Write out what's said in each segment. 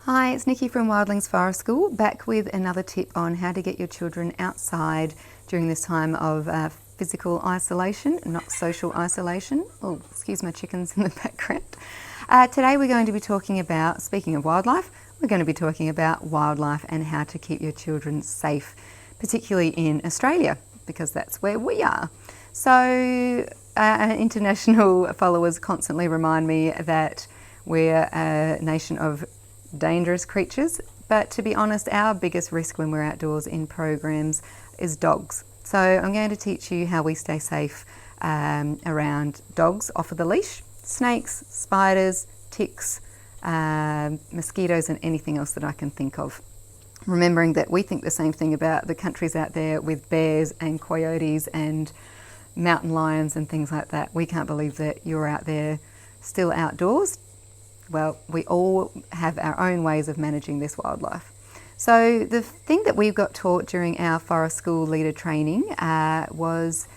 Hi, it's Nikki from Wildlings Forest School, back with another tip on how to get your children outside during this time of physical isolation, not social isolation. Oh, excuse my chickens in the background. Today we're going to be talking about, speaking of wildlife, we're going to be talking about wildlife and how to keep your children safe, particularly in Australia, because that's where we are. So international followers constantly remind me that we're a nation of dangerous creatures, but to be honest, our biggest risk when we're outdoors in programs is dogs. So I'm going to teach you how we stay safe around dogs off of the leash, snakes, spiders, ticks, mosquitoes and anything else that I can think of. Remembering that we think the same thing about the countries out there with bears and coyotes and mountain lions and things like that. We can't believe that you're out there still outdoors. Well, we all have our own ways of managing this wildlife. So the thing that we got taught during our forest school leader training was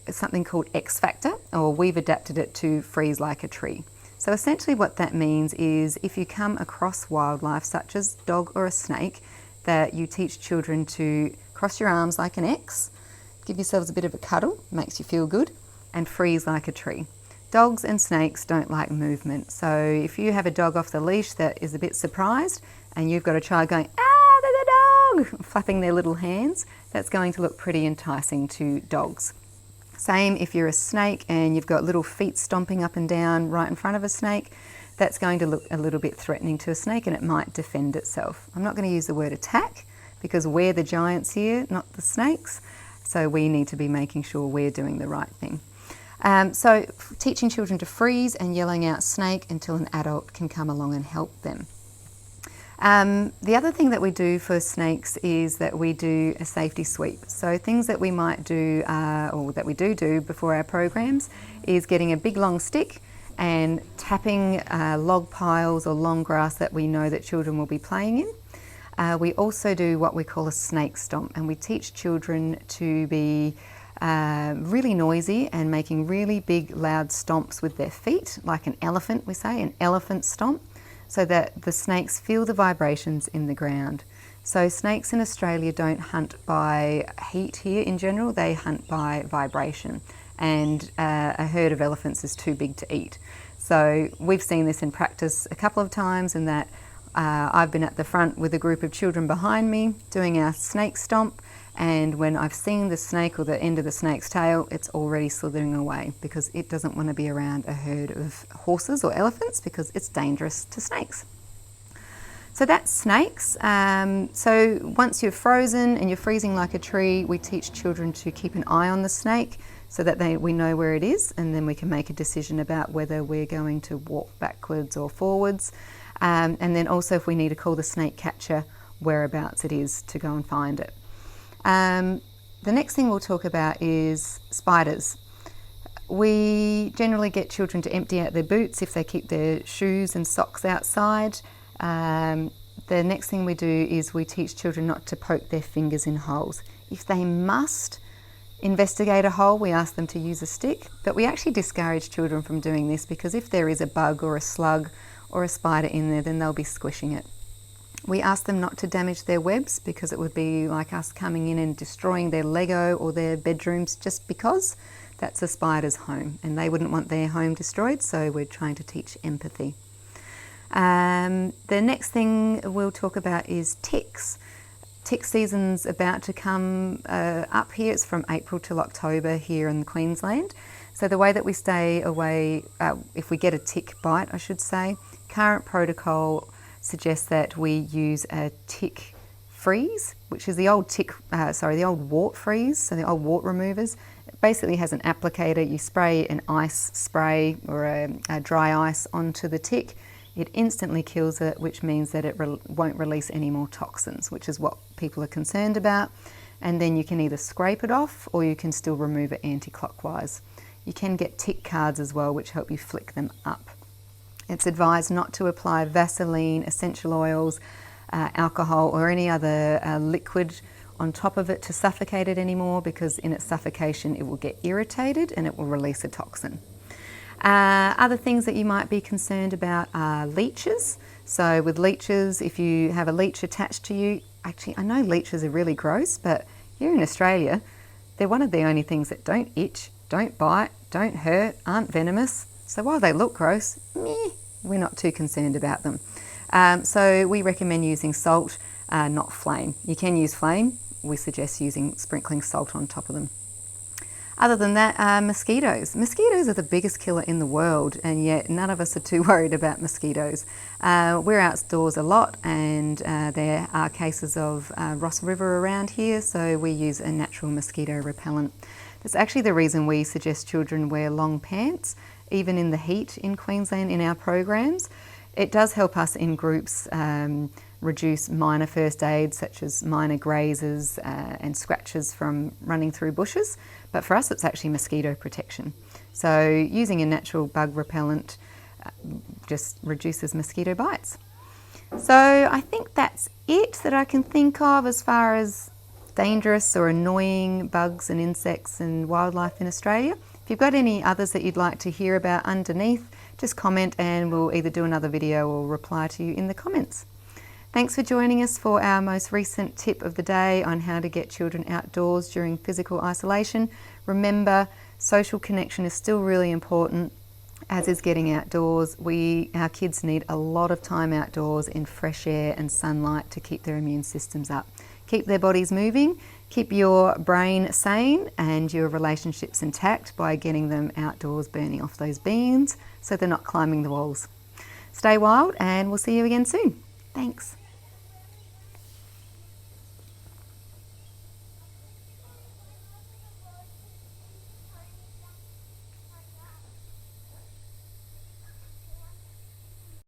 something called X Factor, or we've adapted it to freeze like a tree. So essentially what that means is if you come across wildlife such as a dog or a snake, that you teach children to cross your arms like an X, give yourselves a bit of a cuddle, makes you feel good, and freeze like a tree. Dogs and snakes don't like movement, so if you have a dog off the leash that is a bit surprised and you've got a child going, "Ah, there's a dog," flapping their little hands, that's going to look pretty enticing to dogs. Same if you're a snake and you've got little feet stomping up and down right in front of a snake, that's going to look a little bit threatening to a snake and it might defend itself. I'm not going to use the word attack because we're the giants here, not the snakes, so we need to be making sure we're doing the right thing. So teaching children to freeze and yelling out snake until an adult can come along and help them. The other thing that we do for snakes is that we do a safety sweep. So things that we might do, or that we do before our programs, is getting a big long stick and tapping log piles or long grass that we know that children will be playing in. We also do what we call a snake stomp, and we teach children to be really noisy and making really big loud stomps with their feet, like an elephant, we say, an elephant stomp, so that the snakes feel the vibrations in the ground. So snakes in Australia don't hunt by heat here in general, they hunt by vibration, and a herd of elephants is too big to eat. So we've seen this in practice a couple of times, in that I've been at the front with a group of children behind me doing our snake stomp, and when I've seen the snake or the end of the snake's tail, it's already slithering away because it doesn't want to be around a herd of horses or elephants because it's dangerous to snakes. So that's snakes. So once you're frozen and you're freezing like a tree, we teach children to keep an eye on the snake so that we know where it is, and then we can make a decision about whether we're going to walk backwards or forwards. And then also if we need to call the snake catcher, whereabouts it is to go and find it. The next thing we'll talk about is spiders. We generally get children to empty out their boots if they keep their shoes and socks outside. The next thing we do is we teach children not to poke their fingers in holes. If they must investigate a hole, we ask them to use a stick, but we actually discourage children from doing this because if there is a bug or a slug or a spider in there, then they'll be squishing it. We ask them not to damage their webs because it would be like us coming in and destroying their Lego or their bedrooms just because that's a spider's home and they wouldn't want their home destroyed, so we're trying to teach empathy. The next thing we'll talk about is ticks. Tick season's about to come up here. It's from April till October here in Queensland. So the way that we stay away, if we get a tick bite, I should say, current protocol suggests that we use a tick freeze, which is the old wart freeze, so the old wart removers. It basically has an applicator. You spray an ice spray or a dry ice onto the tick. It instantly kills it, which means that it won't release any more toxins, which is what people are concerned about. And then you can either scrape it off or you can still remove it anti-clockwise. You can get tick cards as well, which help you flick them up. It's advised not to apply Vaseline, essential oils, alcohol or any other liquid on top of it to suffocate it anymore, because in its suffocation it will get irritated and it will release a toxin. Other things that you might be concerned about are leeches. So with leeches, if you have a leech attached to you, actually I know leeches are really gross, but here in Australia, they're one of the only things that don't itch, don't bite, don't hurt, aren't venomous. So while they look gross, we're not too concerned about them. So we recommend using salt, not flame. You can use flame. We suggest sprinkling salt on top of them. Other than that, mosquitoes. Mosquitoes are the biggest killer in the world, and yet none of us are too worried about mosquitoes. We're outdoors a lot, and there are cases of Ross River around here, so we use a natural mosquito repellent. That's actually the reason we suggest children wear long pants, even in the heat in Queensland in our programs. It does help us in groups reduce minor first aids such as minor grazes and scratches from running through bushes, but for us it's actually mosquito protection. So using a natural bug repellent just reduces mosquito bites. So I think that's it that I can think of as far as dangerous or annoying bugs and insects and wildlife in Australia. If you've got any others that you'd like to hear about underneath, just comment and we'll either do another video or reply to you in the comments. Thanks for joining us for our most recent tip of the day on how to get children outdoors during physical isolation. Remember, social connection is still really important, as is getting outdoors. Our kids need a lot of time outdoors in fresh air and sunlight to keep their immune systems up. Keep their bodies moving, keep your brain sane and your relationships intact by getting them outdoors burning off those beans so they're not climbing the walls. Stay wild and we'll see you again soon. Thanks.